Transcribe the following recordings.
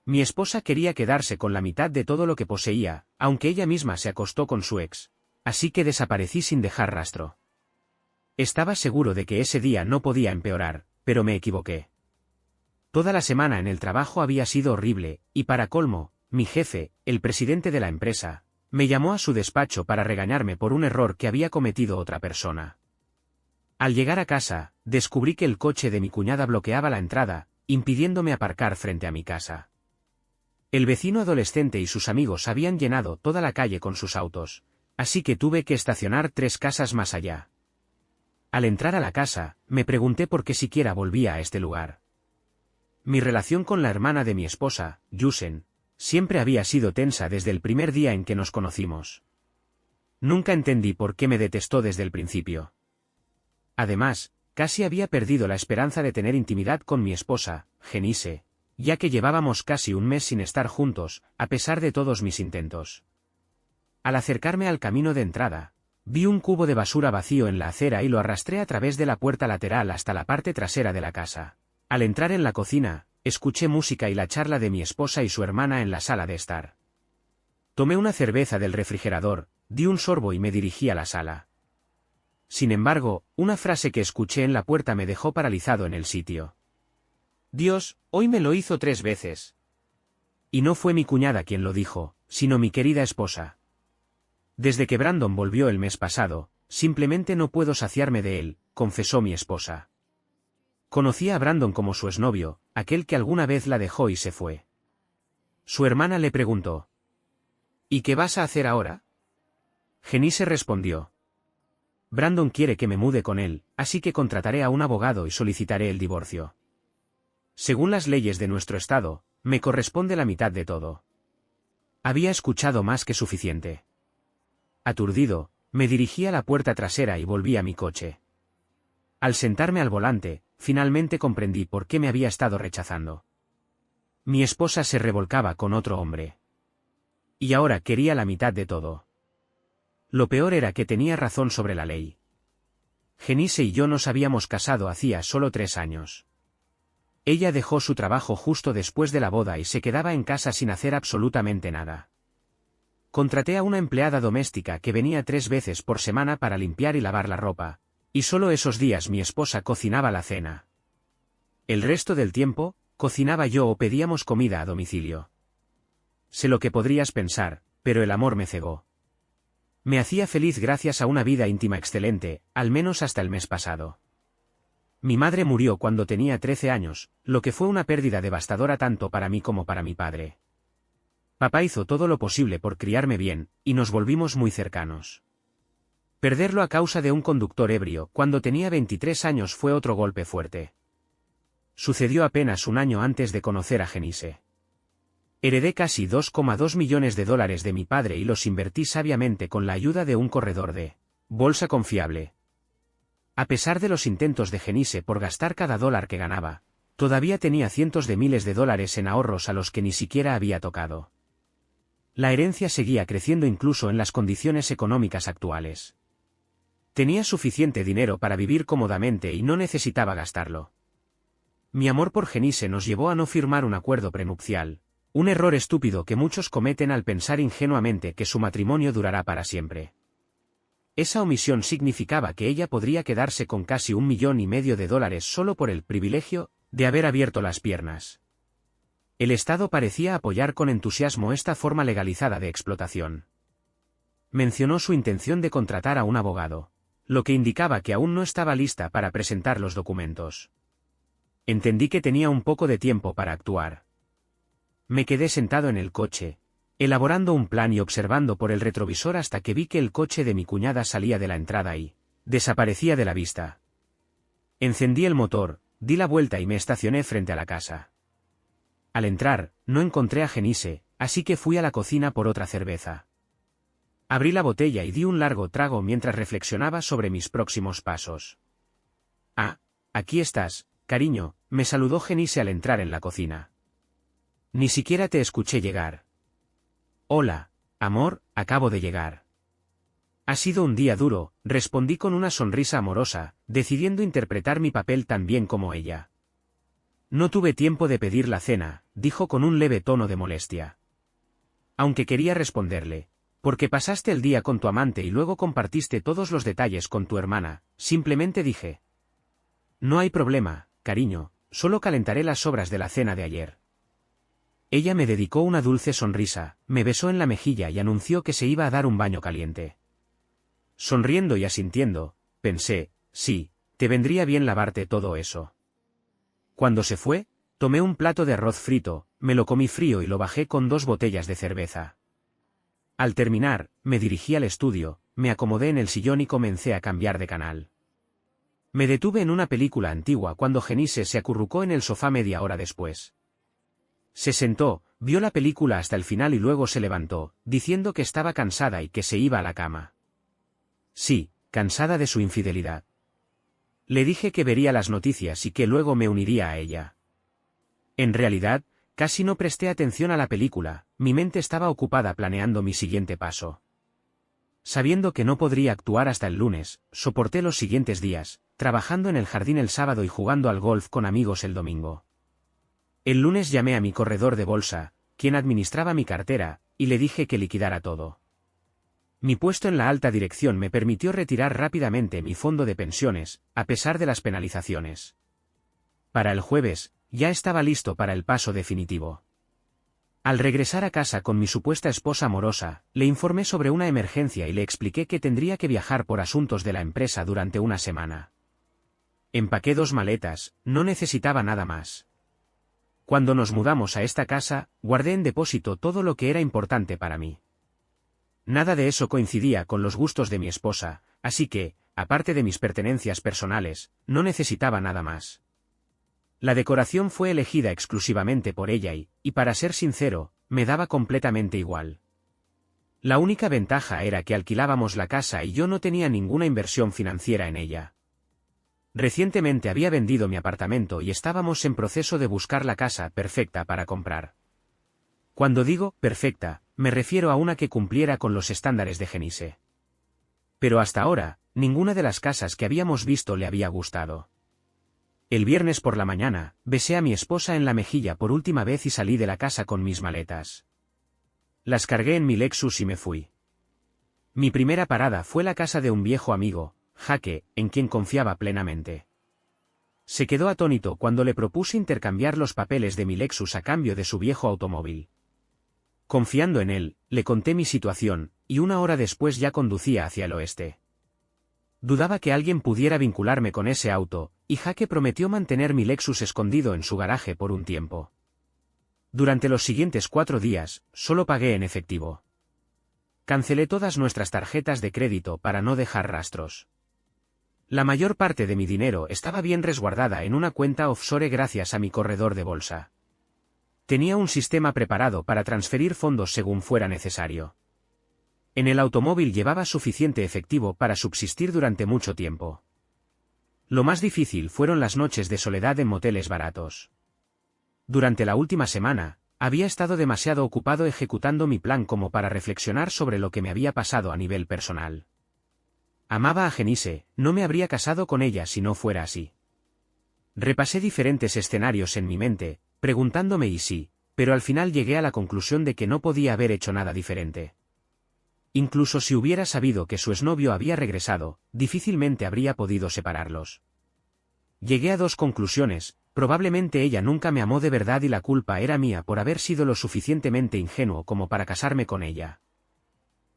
Mi esposa quería quedarse con la mitad de todo lo que poseía, aunque ella misma se acostó con su ex. Así que desaparecí sin dejar rastro. Estaba seguro de que ese día no podía empeorar, pero me equivoqué. Toda la semana en el trabajo había sido horrible, y para colmo, mi jefe, el presidente de la empresa, me llamó a su despacho para regañarme por un error que había cometido otra persona. Al llegar a casa, descubrí que el coche de mi cuñada bloqueaba la entrada, impidiéndome aparcar frente a mi casa. El vecino adolescente y sus amigos habían llenado toda la calle con sus autos, así que tuve que estacionar 3 casas más allá. Al entrar a la casa, me pregunté por qué siquiera volvía a este lugar. Mi relación con la hermana de mi esposa, Yusen, siempre había sido tensa desde el primer día en que nos conocimos. Nunca entendí por qué me detestó desde el principio. Además, casi había perdido la esperanza de tener intimidad con mi esposa, Genise, ya que llevábamos casi un mes sin estar juntos, a pesar de todos mis intentos. Al acercarme al camino de entrada, vi un cubo de basura vacío en la acera y lo arrastré a través de la puerta lateral hasta la parte trasera de la casa. Al entrar en la cocina, escuché música y la charla de mi esposa y su hermana en la sala de estar. Tomé una cerveza del refrigerador, di un sorbo y me dirigí a la sala. Sin embargo, una frase que escuché en la puerta me dejó paralizado en el sitio. Dios, hoy me lo hizo 3 veces. Y no fue mi cuñada quien lo dijo, sino mi querida esposa. Desde que Brandon volvió el mes pasado, simplemente no puedo saciarme de él, confesó mi esposa. Conocía a Brandon como su exnovio, aquel que alguna vez la dejó y se fue. Su hermana le preguntó: ¿Y qué vas a hacer ahora? Genise respondió: Brandon quiere que me mude con él, así que contrataré a un abogado y solicitaré el divorcio. Según las leyes de nuestro estado, me corresponde la mitad de todo. Había escuchado más que suficiente. Aturdido, me dirigí a la puerta trasera y volví a mi coche. Al sentarme al volante, finalmente comprendí por qué me había estado rechazando. Mi esposa se revolcaba con otro hombre. Y ahora quería la mitad de todo. Lo peor era que tenía razón sobre la ley. Genise y yo nos habíamos casado hacía solo 3 años. Ella dejó su trabajo justo después de la boda y se quedaba en casa sin hacer absolutamente nada. Contraté a una empleada doméstica que venía 3 veces por semana para limpiar y lavar la ropa, y solo esos días mi esposa cocinaba la cena. El resto del tiempo, cocinaba yo o pedíamos comida a domicilio. Sé lo que podrías pensar, pero el amor me cegó. Me hacía feliz gracias a una vida íntima excelente, al menos hasta el mes pasado. Mi madre murió cuando tenía 13 años, lo que fue una pérdida devastadora tanto para mí como para mi padre. Papá hizo todo lo posible por criarme bien, y nos volvimos muy cercanos. Perderlo a causa de un conductor ebrio cuando tenía 23 años fue otro golpe fuerte. Sucedió apenas un año antes de conocer a Genise. Heredé casi $2,2 millones de mi padre y los invertí sabiamente con la ayuda de un corredor de bolsa confiable. A pesar de los intentos de Genise por gastar cada dólar que ganaba, todavía tenía cientos de miles de dólares en ahorros a los que ni siquiera había tocado. La herencia seguía creciendo incluso en las condiciones económicas actuales. Tenía suficiente dinero para vivir cómodamente y no necesitaba gastarlo. Mi amor por Genise nos llevó a no firmar un acuerdo prenupcial, un error estúpido que muchos cometen al pensar ingenuamente que su matrimonio durará para siempre. Esa omisión significaba que ella podría quedarse con casi $1,5 millones solo por el privilegio de haber abierto las piernas. El Estado parecía apoyar con entusiasmo esta forma legalizada de explotación. Mencionó su intención de contratar a un abogado, lo que indicaba que aún no estaba lista para presentar los documentos. Entendí que tenía un poco de tiempo para actuar. Me quedé sentado en el coche, elaborando un plan y observando por el retrovisor hasta que vi que el coche de mi cuñada salía de la entrada y desaparecía de la vista. Encendí el motor, di la vuelta y me estacioné frente a la casa. Al entrar, no encontré a Genise, así que fui a la cocina por otra cerveza. Abrí la botella y di un largo trago mientras reflexionaba sobre mis próximos pasos. Ah, aquí estás, cariño, me saludó Genise al entrar en la cocina. Ni siquiera te escuché llegar. Hola, amor, acabo de llegar. Ha sido un día duro, respondí con una sonrisa amorosa, decidiendo interpretar mi papel tan bien como ella. No tuve tiempo de pedir la cena, dijo con un leve tono de molestia. Aunque quería responderle, porque pasaste el día con tu amante y luego compartiste todos los detalles con tu hermana, simplemente dije. No hay problema, cariño, solo calentaré las sobras de la cena de ayer. Ella me dedicó una dulce sonrisa, me besó en la mejilla y anunció que se iba a dar un baño caliente. Sonriendo y asintiendo, pensé, sí, te vendría bien lavarte todo eso. Cuando se fue, tomé un plato de arroz frito, me lo comí frío y lo bajé con 2 botellas de cerveza. Al terminar, me dirigí al estudio, me acomodé en el sillón y comencé a cambiar de canal. Me detuve en una película antigua cuando Genise se acurrucó en el sofá media hora después. Se sentó, vio la película hasta el final y luego se levantó, diciendo que estaba cansada y que se iba a la cama. Sí, cansada de su infidelidad. Le dije que vería las noticias y que luego me uniría a ella. En realidad, casi no presté atención a la película, mi mente estaba ocupada planeando mi siguiente paso. Sabiendo que no podría actuar hasta el lunes, soporté los siguientes días, trabajando en el jardín el sábado y jugando al golf con amigos el domingo. El lunes llamé a mi corredor de bolsa, quien administraba mi cartera, y le dije que liquidara todo. Mi puesto en la alta dirección me permitió retirar rápidamente mi fondo de pensiones, a pesar de las penalizaciones. Para el jueves, ya estaba listo para el paso definitivo. Al regresar a casa con mi supuesta esposa amorosa, le informé sobre una emergencia y le expliqué que tendría que viajar por asuntos de la empresa durante una semana. Empaqué 2 maletas, no necesitaba nada más. Cuando nos mudamos a esta casa, guardé en depósito todo lo que era importante para mí. Nada de eso coincidía con los gustos de mi esposa, así que, aparte de mis pertenencias personales, no necesitaba nada más. La decoración fue elegida exclusivamente por ella y para ser sincero, me daba completamente igual. La única ventaja era que alquilábamos la casa y yo no tenía ninguna inversión financiera en ella. Recientemente había vendido mi apartamento y estábamos en proceso de buscar la casa perfecta para comprar. Cuando digo perfecta, me refiero a una que cumpliera con los estándares de Genise. Pero hasta ahora, ninguna de las casas que habíamos visto le había gustado. El viernes por la mañana, besé a mi esposa en la mejilla por última vez y salí de la casa con mis maletas. Las cargué en mi Lexus y me fui. Mi primera parada fue la casa de un viejo amigo, Jaque, en quien confiaba plenamente. Se quedó atónito cuando le propuse intercambiar los papeles de mi Lexus a cambio de su viejo automóvil. Confiando en él, le conté mi situación, y 1 hora después ya conducía hacia el oeste. Dudaba que alguien pudiera vincularme con ese auto, y Jaque prometió mantener mi Lexus escondido en su garaje por un tiempo. Durante los siguientes 4 días, solo pagué en efectivo. Cancelé todas nuestras tarjetas de crédito para no dejar rastros. La mayor parte de mi dinero estaba bien resguardada en una cuenta offshore gracias a mi corredor de bolsa. Tenía un sistema preparado para transferir fondos según fuera necesario. En el automóvil llevaba suficiente efectivo para subsistir durante mucho tiempo. Lo más difícil fueron las noches de soledad en moteles baratos. Durante la última semana, había estado demasiado ocupado ejecutando mi plan como para reflexionar sobre lo que me había pasado a nivel personal. Amaba a Genise, no me habría casado con ella si no fuera así. Repasé diferentes escenarios en mi mente, preguntándome y sí, pero al final llegué a la conclusión de que no podía haber hecho nada diferente. Incluso si hubiera sabido que su exnovio había regresado, difícilmente habría podido separarlos. Llegué a 2 conclusiones: probablemente ella nunca me amó de verdad y la culpa era mía por haber sido lo suficientemente ingenuo como para casarme con ella.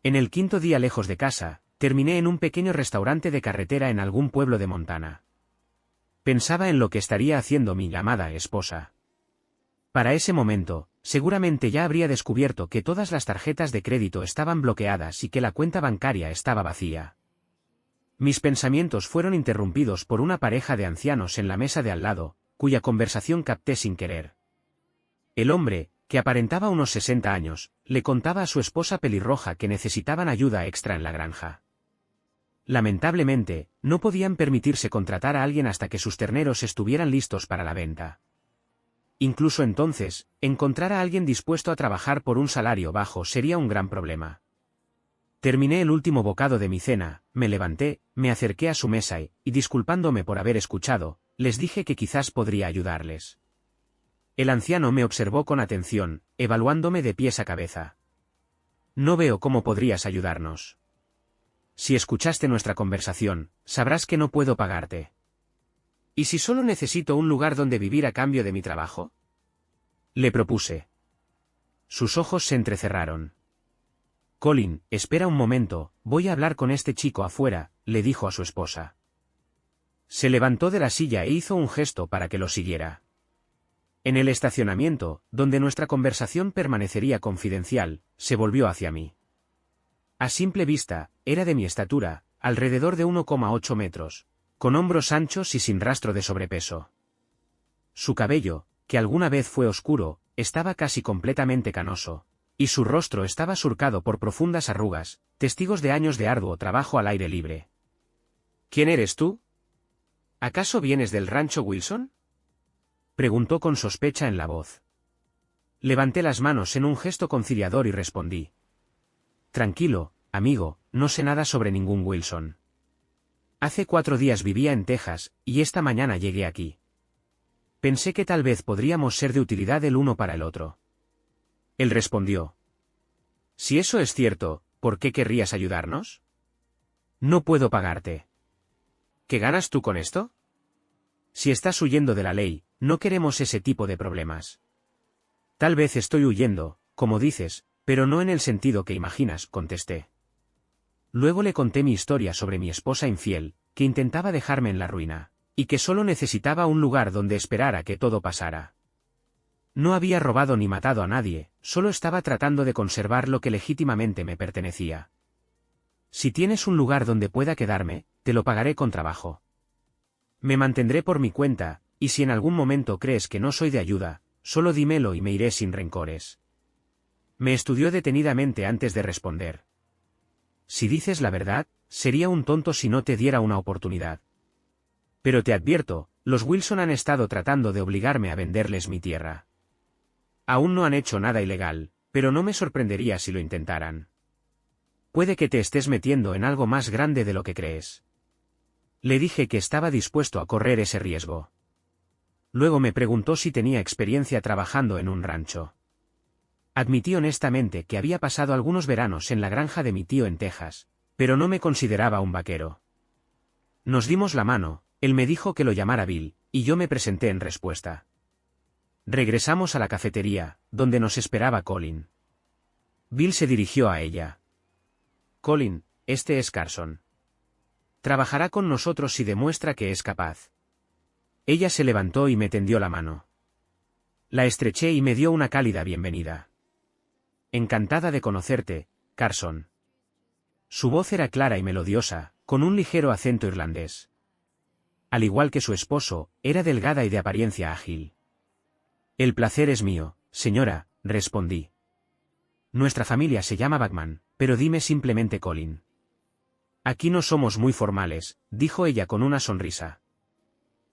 En el 5.º día lejos de casa, terminé en un pequeño restaurante de carretera en algún pueblo de Montana. Pensaba en lo que estaría haciendo mi amada esposa. Para ese momento, seguramente ya habría descubierto que todas las tarjetas de crédito estaban bloqueadas y que la cuenta bancaria estaba vacía. Mis pensamientos fueron interrumpidos por una pareja de ancianos en la mesa de al lado, cuya conversación capté sin querer. El hombre, que aparentaba unos 60 años, le contaba a su esposa pelirroja que necesitaban ayuda extra en la granja. Lamentablemente, no podían permitirse contratar a alguien hasta que sus terneros estuvieran listos para la venta. Incluso entonces, encontrar a alguien dispuesto a trabajar por un salario bajo sería un gran problema. Terminé el último bocado de mi cena, me levanté, me acerqué a su mesa y, disculpándome por haber escuchado, les dije que quizás podría ayudarles. El anciano me observó con atención, evaluándome de pies a cabeza. No veo cómo podrías ayudarnos. Si escuchaste nuestra conversación, sabrás que no puedo pagarte. ¿Y si solo necesito un lugar donde vivir a cambio de mi trabajo? Le propuse. Sus ojos se entrecerraron. Colin, espera un momento, voy a hablar con este chico afuera, le dijo a su esposa. Se levantó de la silla e hizo un gesto para que lo siguiera. En el estacionamiento, donde nuestra conversación permanecería confidencial, se volvió hacia mí. A simple vista, era de mi estatura, alrededor de 1,8 metros, con hombros anchos y sin rastro de sobrepeso. Su cabello, que alguna vez fue oscuro, estaba casi completamente canoso, y su rostro estaba surcado por profundas arrugas, testigos de años de arduo trabajo al aire libre. ¿Quién eres tú? ¿Acaso vienes del rancho Wilson? Preguntó con sospecha en la voz. Levanté las manos en un gesto conciliador y respondí. Tranquilo, amigo, no sé nada sobre ningún Wilson. Hace 4 días vivía en Texas, y esta mañana llegué aquí. Pensé que tal vez podríamos ser de utilidad el uno para el otro. Él respondió. Si eso es cierto, ¿por qué querrías ayudarnos? No puedo pagarte. ¿Qué ganas tú con esto? Si estás huyendo de la ley, no queremos ese tipo de problemas. Tal vez estoy huyendo, como dices, pero no en el sentido que imaginas, contesté. Luego le conté mi historia sobre mi esposa infiel, que intentaba dejarme en la ruina, y que solo necesitaba un lugar donde esperar a que todo pasara. No había robado ni matado a nadie, solo estaba tratando de conservar lo que legítimamente me pertenecía. Si tienes un lugar donde pueda quedarme, te lo pagaré con trabajo. Me mantendré por mi cuenta, y si en algún momento crees que no soy de ayuda, solo dímelo y me iré sin rencores. Me estudió detenidamente antes de responder. Si dices la verdad, sería un tonto si no te diera una oportunidad. Pero te advierto, los Wilson han estado tratando de obligarme a venderles mi tierra. Aún no han hecho nada ilegal, pero no me sorprendería si lo intentaran. Puede que te estés metiendo en algo más grande de lo que crees. Le dije que estaba dispuesto a correr ese riesgo. Luego me preguntó si tenía experiencia trabajando en un rancho. Admití honestamente que había pasado algunos veranos en la granja de mi tío en Texas, pero no me consideraba un vaquero. Nos dimos la mano, él me dijo que lo llamara Bill, y yo me presenté en respuesta. Regresamos a la cafetería, donde nos esperaba Colin. Bill se dirigió a ella. Colin, este es Carson. Trabajará con nosotros si demuestra que es capaz. Ella se levantó y me tendió la mano. La estreché y me dio una cálida bienvenida. Encantada de conocerte, Carson. Su voz era clara y melodiosa, con un ligero acento irlandés. Al igual que su esposo, era delgada y de apariencia ágil. El placer es mío, señora, respondí. Nuestra familia se llama Bachman, pero dime simplemente Colin. Aquí no somos muy formales, dijo ella con una sonrisa.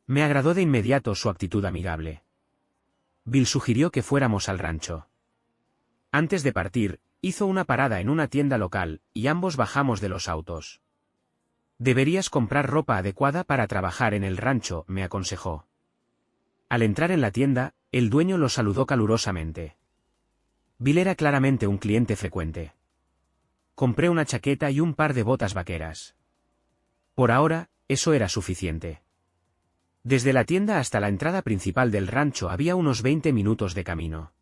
Me agradó de inmediato su actitud amigable. Bill sugirió que fuéramos al rancho. Antes de partir, hizo una parada en una tienda local, y ambos bajamos de los autos. Deberías comprar ropa adecuada para trabajar en el rancho, me aconsejó. Al entrar en la tienda, el dueño lo saludó calurosamente. Bill era claramente un cliente frecuente. Compré una chaqueta y un par de botas vaqueras. Por ahora, eso era suficiente. Desde la tienda hasta la entrada principal del rancho había unos 20 minutos de camino.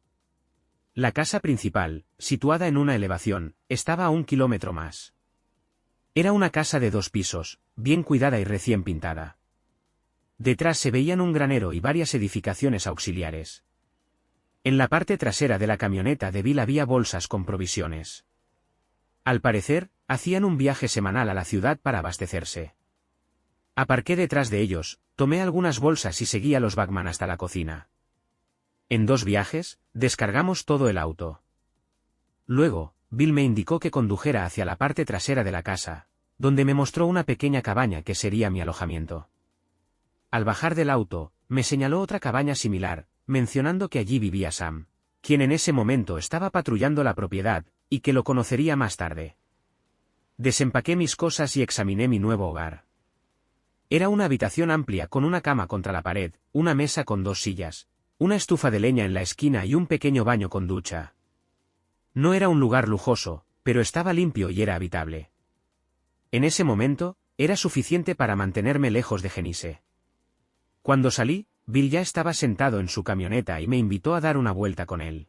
La casa principal, situada en una elevación, estaba a 1 kilómetro más. Era una casa de 2 pisos, bien cuidada y recién pintada. Detrás se veían un granero y varias edificaciones auxiliares. En la parte trasera de la camioneta de Bill había bolsas con provisiones. Al parecer, hacían un viaje semanal a la ciudad para abastecerse. Aparqué detrás de ellos, tomé algunas bolsas y seguí a los Bachman hasta la cocina. En 2 viajes, descargamos todo el auto. Luego, Bill me indicó que condujera hacia la parte trasera de la casa, donde me mostró una pequeña cabaña que sería mi alojamiento. Al bajar del auto, me señaló otra cabaña similar, mencionando que allí vivía Sam, quien en ese momento estaba patrullando la propiedad, y que lo conocería más tarde. Desempaqué mis cosas y examiné mi nuevo hogar. Era una habitación amplia con una cama contra la pared, una mesa con 2 sillas, una estufa de leña en la esquina y un pequeño baño con ducha. No era un lugar lujoso, pero estaba limpio y era habitable. En ese momento, era suficiente para mantenerme lejos de Genise. Cuando salí, Bill ya estaba sentado en su camioneta y me invitó a dar una vuelta con él.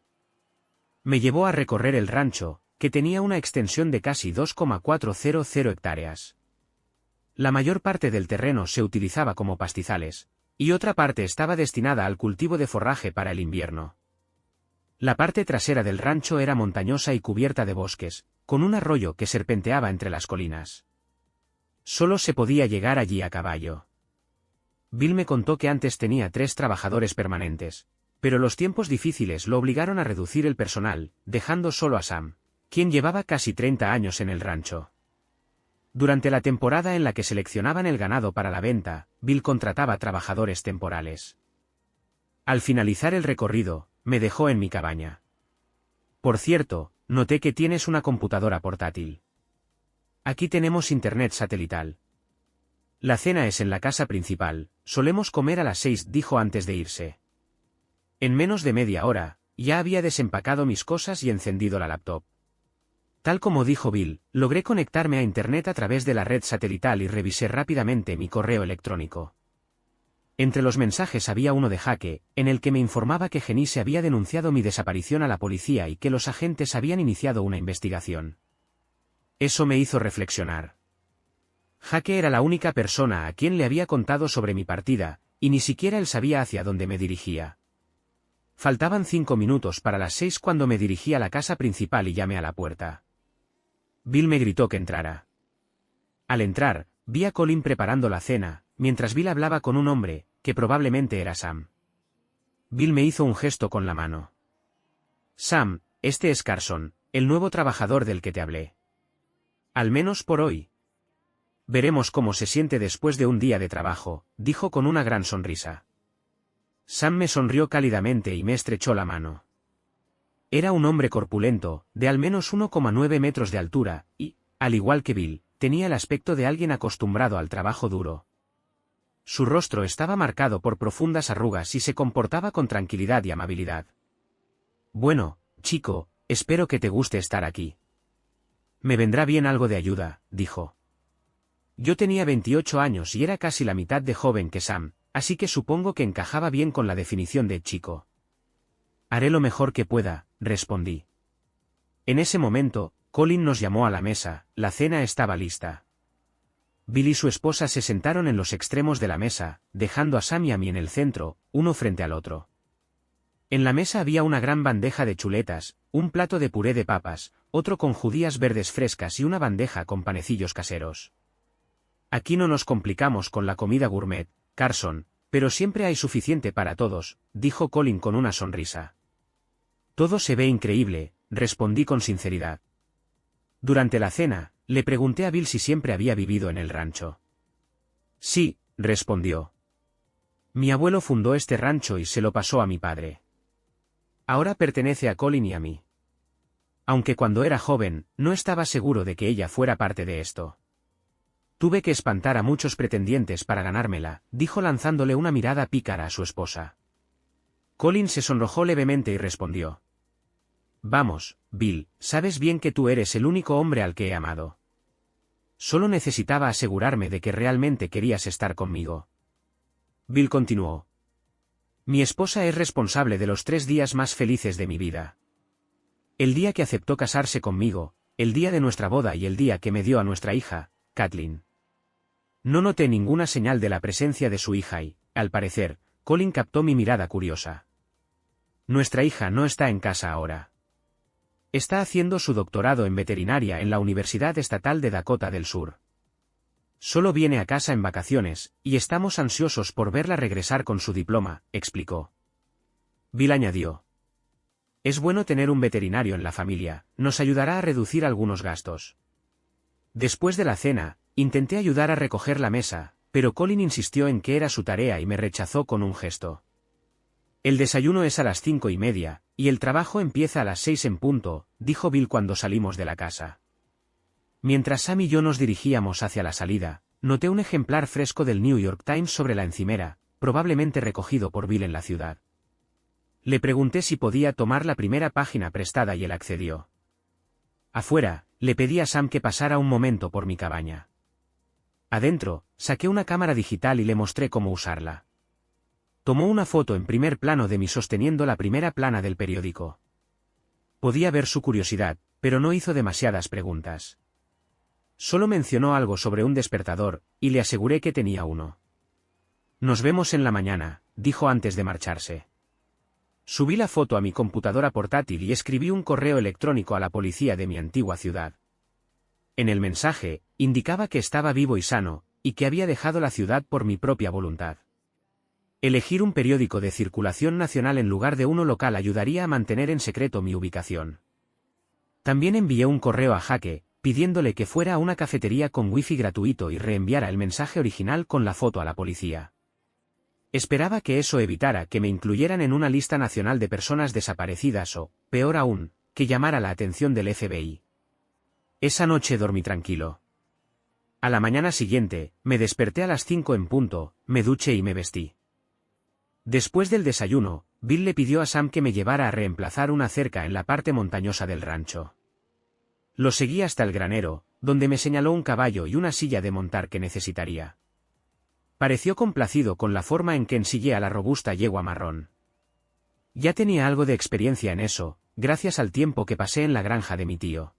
Me llevó a recorrer el rancho, que tenía una extensión de casi 2,400 hectáreas. La mayor parte del terreno se utilizaba como pastizales, y otra parte estaba destinada al cultivo de forraje para el invierno. La parte trasera del rancho era montañosa y cubierta de bosques, con un arroyo que serpenteaba entre las colinas. Solo se podía llegar allí a caballo. Bill me contó que antes tenía 3 trabajadores permanentes, pero los tiempos difíciles lo obligaron a reducir el personal, dejando solo a Sam, quien llevaba casi 30 años en el rancho. Durante la temporada en la que seleccionaban el ganado para la venta, Bill contrataba trabajadores temporales. Al finalizar el recorrido, me dejó en mi cabaña. Por cierto, noté que tienes una computadora portátil. Aquí tenemos internet satelital. La cena es en la casa principal, solemos comer a las 6, dijo antes de irse. En menos de media hora, ya había desempacado mis cosas y encendido la laptop. Tal como dijo Bill, logré conectarme a internet a través de la red satelital y revisé rápidamente mi correo electrónico. Entre los mensajes había uno de Jake, en el que me informaba que Genise había denunciado mi desaparición a la policía y que los agentes habían iniciado una investigación. Eso me hizo reflexionar. Jake era la única persona a quien le había contado sobre mi partida, y ni siquiera él sabía hacia dónde me dirigía. Faltaban 5 minutos para las 6 cuando me dirigí a la casa principal y llamé a la puerta. Bill me gritó que entrara. Al entrar, vi a Colin preparando la cena, mientras Bill hablaba con un hombre, que probablemente era Sam. Bill me hizo un gesto con la mano. Sam, este es Carson, el nuevo trabajador del que te hablé. Al menos por hoy. Veremos cómo se siente después de un día de trabajo, dijo con una gran sonrisa. Sam me sonrió cálidamente y me estrechó la mano. Era un hombre corpulento, de al menos 1,9 metros de altura, y, al igual que Bill, tenía el aspecto de alguien acostumbrado al trabajo duro. Su rostro estaba marcado por profundas arrugas y se comportaba con tranquilidad y amabilidad. Bueno, chico, espero que te guste estar aquí. Me vendrá bien algo de ayuda, dijo. Yo tenía 28 años y era casi la mitad de joven que Sam, así que supongo que encajaba bien con la definición de chico. Haré lo mejor que pueda, respondí. En ese momento, Colin nos llamó a la mesa, la cena estaba lista. Bill y su esposa se sentaron en los extremos de la mesa, dejando a Sam y a mí en el centro, uno frente al otro. En la mesa había una gran bandeja de chuletas, un plato de puré de papas, otro con judías verdes frescas y una bandeja con panecillos caseros. Aquí no nos complicamos con la comida gourmet, Carson, pero siempre hay suficiente para todos, dijo Colin con una sonrisa. Todo se ve increíble, respondí con sinceridad. Durante la cena, le pregunté a Bill si siempre había vivido en el rancho. Sí, respondió. Mi abuelo fundó este rancho y se lo pasó a mi padre. Ahora pertenece a Colin y a mí. Aunque cuando era joven, no estaba seguro de que ella fuera parte de esto. Tuve que espantar a muchos pretendientes para ganármela, dijo lanzándole una mirada pícara a su esposa. Colin se sonrojó levemente y respondió. Vamos, Bill, sabes bien que tú eres el único hombre al que he amado. Solo necesitaba asegurarme de que realmente querías estar conmigo. Bill continuó. Mi esposa es responsable de los 3 días más felices de mi vida. El día que aceptó casarse conmigo, el día de nuestra boda y el día que me dio a nuestra hija, Kathleen. No noté ninguna señal de la presencia de su hija y, al parecer, Colin captó mi mirada curiosa. Nuestra hija no está en casa ahora. Está haciendo su doctorado en veterinaria en la Universidad Estatal de Dakota del Sur. Solo viene a casa en vacaciones, y estamos ansiosos por verla regresar con su diploma, explicó. Bill añadió. Es bueno tener un veterinario en la familia, nos ayudará a reducir algunos gastos. Después de la cena, intenté ayudar a recoger la mesa, pero Colin insistió en que era su tarea y me rechazó con un gesto. El desayuno es a las 5:30, y el trabajo empieza a las 6 en punto, dijo Bill cuando salimos de la casa. Mientras Sam y yo nos dirigíamos hacia la salida, noté un ejemplar fresco del New York Times sobre la encimera, probablemente recogido por Bill en la ciudad. Le pregunté si podía tomar la primera página prestada y él accedió. Afuera, le pedí a Sam que pasara un momento por mi cabaña. Adentro, saqué una cámara digital y le mostré cómo usarla. Tomó una foto en primer plano de mí sosteniendo la primera plana del periódico. Podía ver su curiosidad, pero no hizo demasiadas preguntas. Solo mencionó algo sobre un despertador, y le aseguré que tenía uno. Nos vemos en la mañana, dijo antes de marcharse. Subí la foto a mi computadora portátil y escribí un correo electrónico a la policía de mi antigua ciudad. En el mensaje, indicaba que estaba vivo y sano, y que había dejado la ciudad por mi propia voluntad. Elegir un periódico de circulación nacional en lugar de uno local ayudaría a mantener en secreto mi ubicación. También envié un correo a Jake, pidiéndole que fuera a una cafetería con wifi gratuito y reenviara el mensaje original con la foto a la policía. Esperaba que eso evitara que me incluyeran en una lista nacional de personas desaparecidas o, peor aún, que llamara la atención del FBI. Esa noche dormí tranquilo. A la mañana siguiente, me desperté a las 5 en punto, me duché y me vestí. Después del desayuno, Bill le pidió a Sam que me llevara a reemplazar una cerca en la parte montañosa del rancho. Lo seguí hasta el granero, donde me señaló un caballo y una silla de montar que necesitaría. Pareció complacido con la forma en que ensillé a la robusta yegua marrón. Ya tenía algo de experiencia en eso, gracias al tiempo que pasé en la granja de mi tío.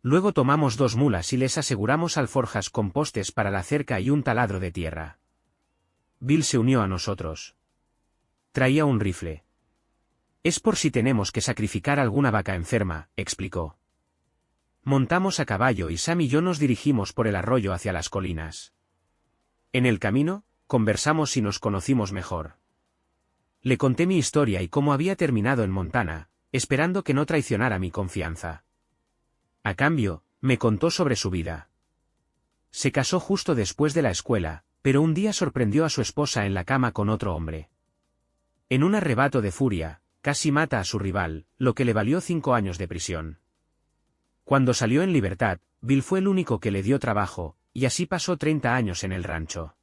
Luego tomamos 2 mulas y les aseguramos alforjas con postes para la cerca y un taladro de tierra. Bill se unió a nosotros. Traía un rifle. Es por si tenemos que sacrificar alguna vaca enferma, explicó. Montamos a caballo y Sam y yo nos dirigimos por el arroyo hacia las colinas. En el camino, conversamos y nos conocimos mejor. Le conté mi historia y cómo había terminado en Montana, esperando que no traicionara mi confianza. A cambio, me contó sobre su vida. Se casó justo después de la escuela, pero un día sorprendió a su esposa en la cama con otro hombre. En un arrebato de furia, casi mata a su rival, lo que le valió 5 años de prisión. Cuando salió en libertad, Bill fue el único que le dio trabajo, y así pasó 30 años en el rancho.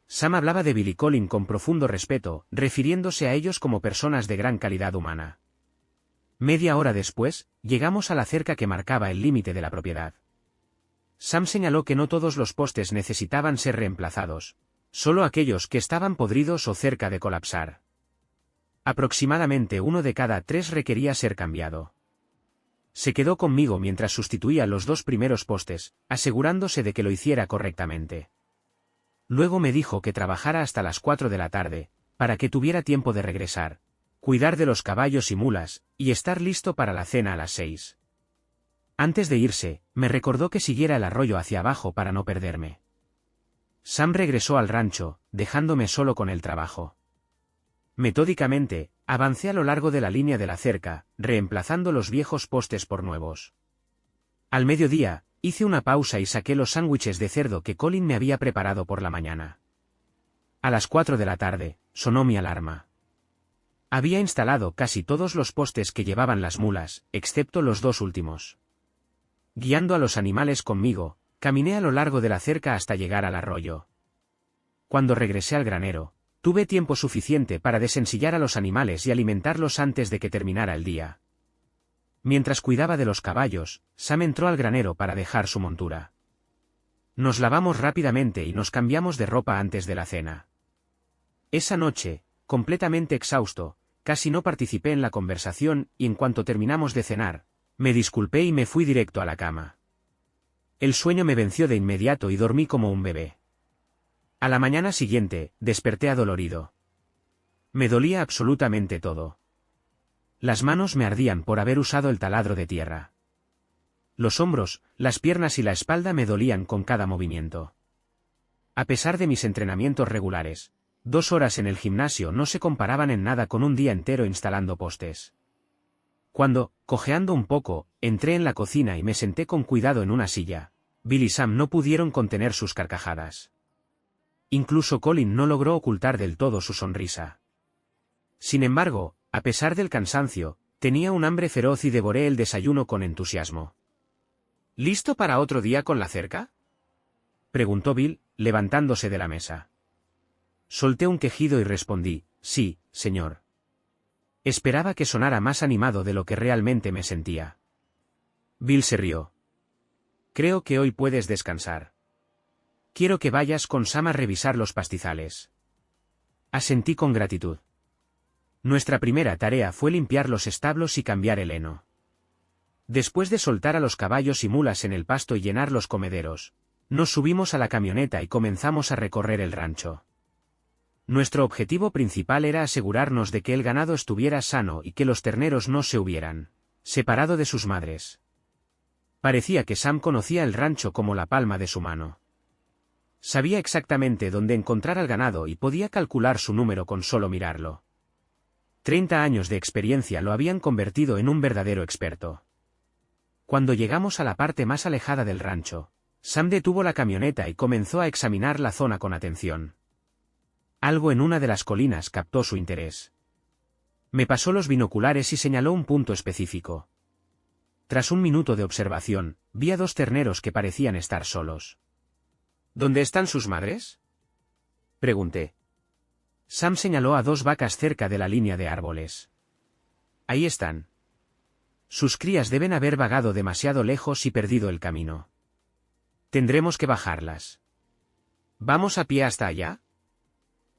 Sam hablaba de Bill y Colin con profundo respeto, refiriéndose a ellos como personas de gran calidad humana. Media hora después, llegamos a la cerca que marcaba el límite de la propiedad. Sam señaló que no todos los postes necesitaban ser reemplazados, solo aquellos que estaban podridos o cerca de colapsar. Aproximadamente 1 de cada 3 requería ser cambiado. Se quedó conmigo mientras sustituía los 2 primeros postes, asegurándose de que lo hiciera correctamente. Luego me dijo que trabajara hasta las 4 de la tarde, para que tuviera tiempo de regresar, cuidar de los caballos y mulas, y estar listo para la cena a las 6. Antes de irse, me recordó que siguiera el arroyo hacia abajo para no perderme. Sam regresó al rancho, dejándome solo con el trabajo. Metódicamente, avancé a lo largo de la línea de la cerca, reemplazando los viejos postes por nuevos. Al mediodía, hice una pausa y saqué los sándwiches de cerdo que Colin me había preparado por la mañana. A las 4 de la tarde, sonó mi alarma. Había instalado casi todos los postes que llevaban las mulas, excepto los 2 últimos. Guiando a los animales conmigo, caminé a lo largo de la cerca hasta llegar al arroyo. Cuando regresé al granero, tuve tiempo suficiente para desensillar a los animales y alimentarlos antes de que terminara el día. Mientras cuidaba de los caballos, Sam entró al granero para dejar su montura. Nos lavamos rápidamente y nos cambiamos de ropa antes de la cena. Esa noche, completamente exhausto, casi no participé en la conversación y en cuanto terminamos de cenar, me disculpé y me fui directo a la cama. El sueño me venció de inmediato y dormí como un bebé. A la mañana siguiente, desperté adolorido. Me dolía absolutamente todo. Las manos me ardían por haber usado el taladro de tierra. Los hombros, las piernas y la espalda me dolían con cada movimiento. A pesar de mis entrenamientos regulares, 2 horas en el gimnasio no se comparaban en nada con un día entero instalando postes. Cuando, cojeando un poco, entré en la cocina y me senté con cuidado en una silla, Bill y Sam no pudieron contener sus carcajadas. Incluso Colin no logró ocultar del todo su sonrisa. Sin embargo, a pesar del cansancio, tenía un hambre feroz y devoré el desayuno con entusiasmo. ¿Listo para otro día con la cerca?, preguntó Bill, levantándose de la mesa. Solté un quejido y respondí, sí, señor. Esperaba que sonara más animado de lo que realmente me sentía. Bill se rió. Creo que hoy puedes descansar. Quiero que vayas con Sam a revisar los pastizales. Asentí con gratitud. Nuestra primera tarea fue limpiar los establos y cambiar el heno. Después de soltar a los caballos y mulas en el pasto y llenar los comederos, nos subimos a la camioneta y comenzamos a recorrer el rancho. Nuestro objetivo principal era asegurarnos de que el ganado estuviera sano y que los terneros no se hubieran separado de sus madres. Parecía que Sam conocía el rancho como la palma de su mano. Sabía exactamente dónde encontrar al ganado y podía calcular su número con solo mirarlo. 30 años de experiencia lo habían convertido en un verdadero experto. Cuando llegamos a la parte más alejada del rancho, Sam detuvo la camioneta y comenzó a examinar la zona con atención. Algo en una de las colinas captó su interés. Me pasó los binoculares y señaló un punto específico. Tras un minuto de observación, vi a 2 terneros que parecían estar solos. ¿Dónde están sus madres?, pregunté. Sam señaló a 2 vacas cerca de la línea de árboles. Ahí están. Sus crías deben haber vagado demasiado lejos y perdido el camino. Tendremos que bajarlas. ¿Vamos a pie hasta allá?,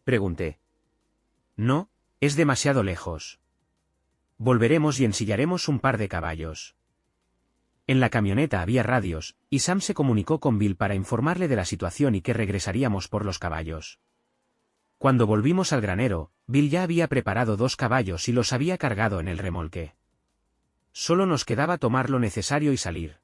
pregunté. No, es demasiado lejos. Volveremos y ensillaremos un par de caballos. En la camioneta había radios, y Sam se comunicó con Bill para informarle de la situación y que regresaríamos por los caballos. Cuando volvimos al granero, Bill ya había preparado 2 caballos y los había cargado en el remolque. Solo nos quedaba tomar lo necesario y salir.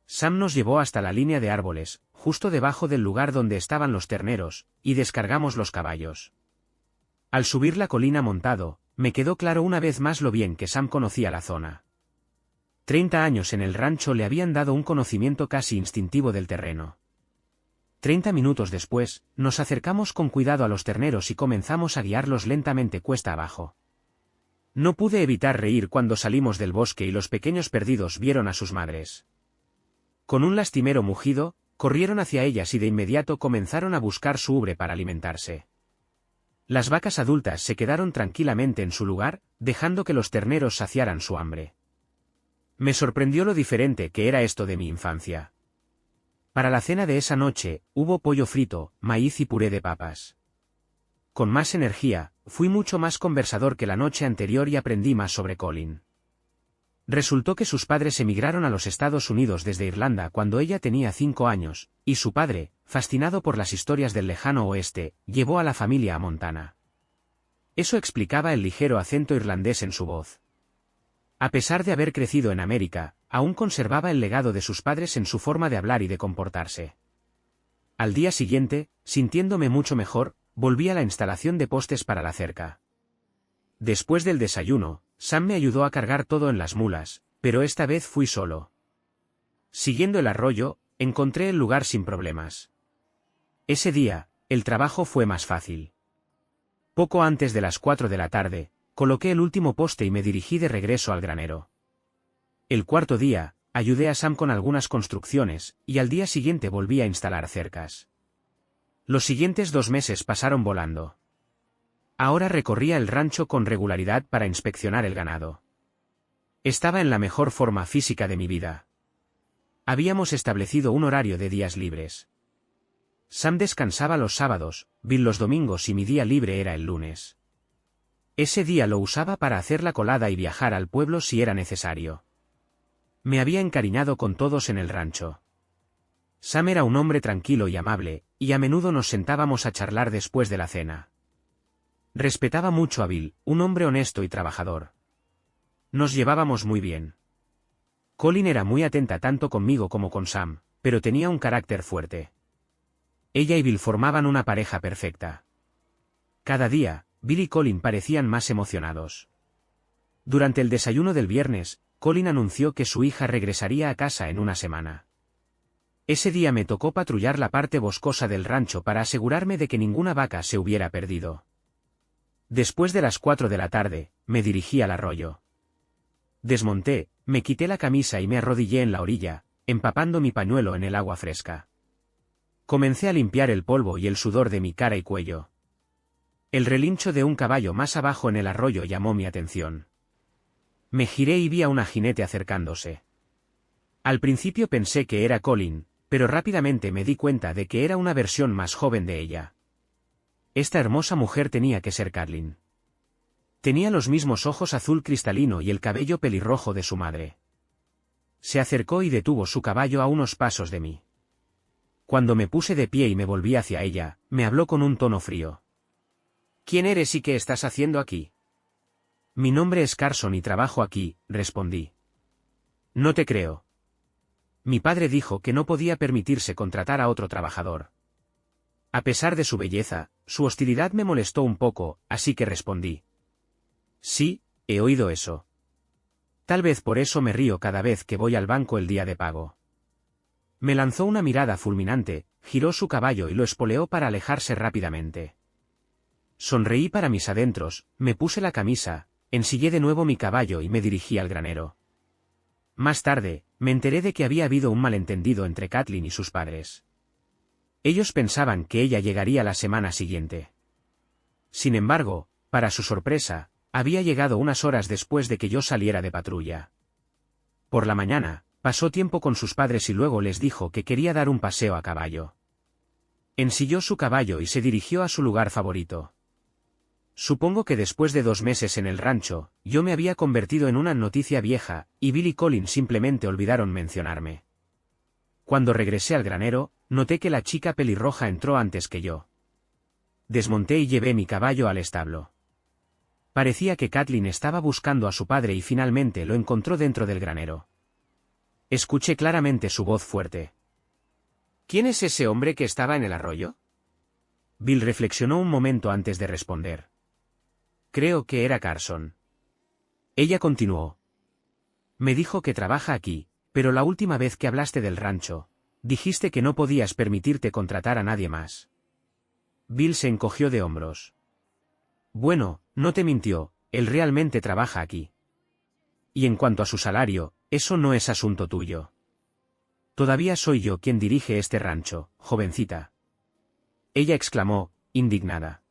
Sam nos llevó hasta la línea de árboles, justo debajo del lugar donde estaban los terneros, y descargamos los caballos. Al subir la colina montado, me quedó claro una vez más lo bien que Sam conocía la zona. 30 años en el rancho le habían dado un conocimiento casi instintivo del terreno. 30 minutos después, nos acercamos con cuidado a los terneros y comenzamos a guiarlos lentamente cuesta abajo. No pude evitar reír cuando salimos del bosque y los pequeños perdidos vieron a sus madres. Con un lastimero mugido, corrieron hacia ellas y de inmediato comenzaron a buscar su ubre para alimentarse. Las vacas adultas se quedaron tranquilamente en su lugar, dejando que los terneros saciaran su hambre. Me sorprendió lo diferente que era esto de mi infancia. Para la cena de esa noche, hubo pollo frito, maíz y puré de papas. Con más energía, fui mucho más conversador que la noche anterior y aprendí más sobre Colin. Resultó que sus padres emigraron a los Estados Unidos desde Irlanda cuando ella tenía 5 años, y su padre, fascinado por las historias del lejano oeste, llevó a la familia a Montana. Eso explicaba el ligero acento irlandés en su voz. A pesar de haber crecido en América, aún conservaba el legado de sus padres en su forma de hablar y de comportarse. Al día siguiente, sintiéndome mucho mejor, volví a la instalación de postes para la cerca. Después del desayuno, Sam me ayudó a cargar todo en las mulas, pero esta vez fui solo. Siguiendo el arroyo, encontré el lugar sin problemas. Ese día, el trabajo fue más fácil. Poco antes de las 4 de la tarde, coloqué el último poste y me dirigí de regreso al granero. El cuarto día, ayudé a Sam con algunas construcciones, y al día siguiente volví a instalar cercas. Los siguientes 2 meses pasaron volando. Ahora recorría el rancho con regularidad para inspeccionar el ganado. Estaba en la mejor forma física de mi vida. Habíamos establecido un horario de días libres. Sam descansaba los sábados, Bill los domingos y mi día libre era el lunes. Ese día lo usaba para hacer la colada y viajar al pueblo si era necesario. Me había encariñado con todos en el rancho. Sam era un hombre tranquilo y amable, y a menudo nos sentábamos a charlar después de la cena. Respetaba mucho a Bill, un hombre honesto y trabajador. Nos llevábamos muy bien. Colin era muy atenta tanto conmigo como con Sam, pero tenía un carácter fuerte. Ella y Bill formaban una pareja perfecta. Cada día, Bill y Colin parecían más emocionados. Durante el desayuno del viernes, Colin anunció que su hija regresaría a casa en una semana. Ese día me tocó patrullar la parte boscosa del rancho para asegurarme de que ninguna vaca se hubiera perdido. Después de las 4 de la tarde, me dirigí al arroyo. Desmonté, me quité la camisa y me arrodillé en la orilla, empapando mi pañuelo en el agua fresca. Comencé a limpiar el polvo y el sudor de mi cara y cuello. El relincho de un caballo más abajo en el arroyo llamó mi atención. Me giré y vi a una jinete acercándose. Al principio pensé que era Colin, pero rápidamente me di cuenta de que era una versión más joven de ella. Esta hermosa mujer tenía que ser Catelyn. Tenía los mismos ojos azul cristalino y el cabello pelirrojo de su madre. Se acercó y detuvo su caballo a unos pasos de mí. Cuando me puse de pie y me volví hacia ella, me habló con un tono frío. ¿Quién eres y qué estás haciendo aquí? Mi nombre es Carson y trabajo aquí, respondí. No te creo. Mi padre dijo que no podía permitirse contratar a otro trabajador. A pesar de su belleza, su hostilidad me molestó un poco, así que respondí. Sí, he oído eso. Tal vez por eso me río cada vez que voy al banco el día de pago. Me lanzó una mirada fulminante, giró su caballo y lo espoleó para alejarse rápidamente. Sonreí para mis adentros, me puse la camisa, ensillé de nuevo mi caballo y me dirigí al granero. Más tarde, me enteré de que había habido un malentendido entre Catelyn y sus padres. Ellos pensaban que ella llegaría la semana siguiente. Sin embargo, para su sorpresa, había llegado unas horas después de que yo saliera de patrulla. Por la mañana, pasó tiempo con sus padres y luego les dijo que quería dar un paseo a caballo. Ensilló su caballo y se dirigió a su lugar favorito. Supongo que después de 2 meses en el rancho, yo me había convertido en una noticia vieja, y Bill y Colin simplemente olvidaron mencionarme. Cuando regresé al granero, noté que la chica pelirroja entró antes que yo. Desmonté y llevé mi caballo al establo. Parecía que Catelyn estaba buscando a su padre y finalmente lo encontró dentro del granero. Escuché claramente su voz fuerte. ¿Quién es ese hombre que estaba en el arroyo? Bill reflexionó un momento antes de responder. Creo que era Carson. Ella continuó. Me dijo que trabaja aquí, pero la última vez que hablaste del rancho, dijiste que no podías permitirte contratar a nadie más. Bill se encogió de hombros. Bueno, no te mintió, él realmente trabaja aquí. Y en cuanto a su salario, eso no es asunto tuyo. Todavía soy yo quien dirige este rancho, jovencita. Ella exclamó, indignada.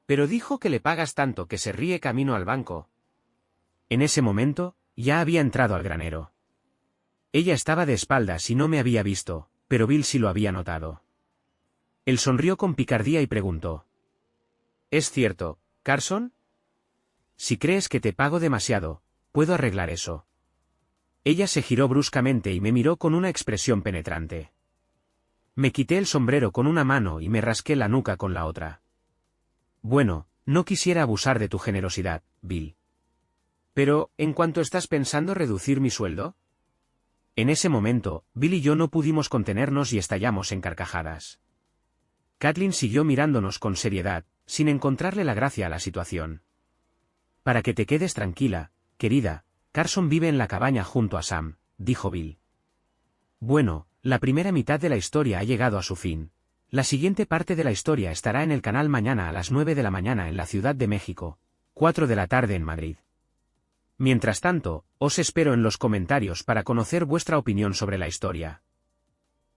Pero dijo que le pagas tanto que se ríe camino al banco. En ese momento, ya había entrado al granero. Ella estaba de espaldas y no me había visto, pero Bill sí lo había notado. Él sonrió con picardía y preguntó. ¿Es cierto, Carson? Si crees que te pago demasiado, puedo arreglar eso. Ella se giró bruscamente y me miró con una expresión penetrante. Me quité el sombrero con una mano y me rasqué la nuca con la otra. Bueno, no quisiera abusar de tu generosidad, Bill. Pero, ¿en cuánto estás pensando reducir mi sueldo? En ese momento, Bill y yo no pudimos contenernos y estallamos en carcajadas. Catelyn siguió mirándonos con seriedad, sin encontrarle la gracia a la situación. Para que te quedes tranquila, querida, Carson vive en la cabaña junto a Sam, dijo Bill. Bueno, la primera mitad de la historia ha llegado a su fin. La siguiente parte de la historia estará en el canal mañana a las 9 de la mañana en la Ciudad de México, 4 de la tarde en Madrid. Mientras tanto, os espero en los comentarios para conocer vuestra opinión sobre la historia.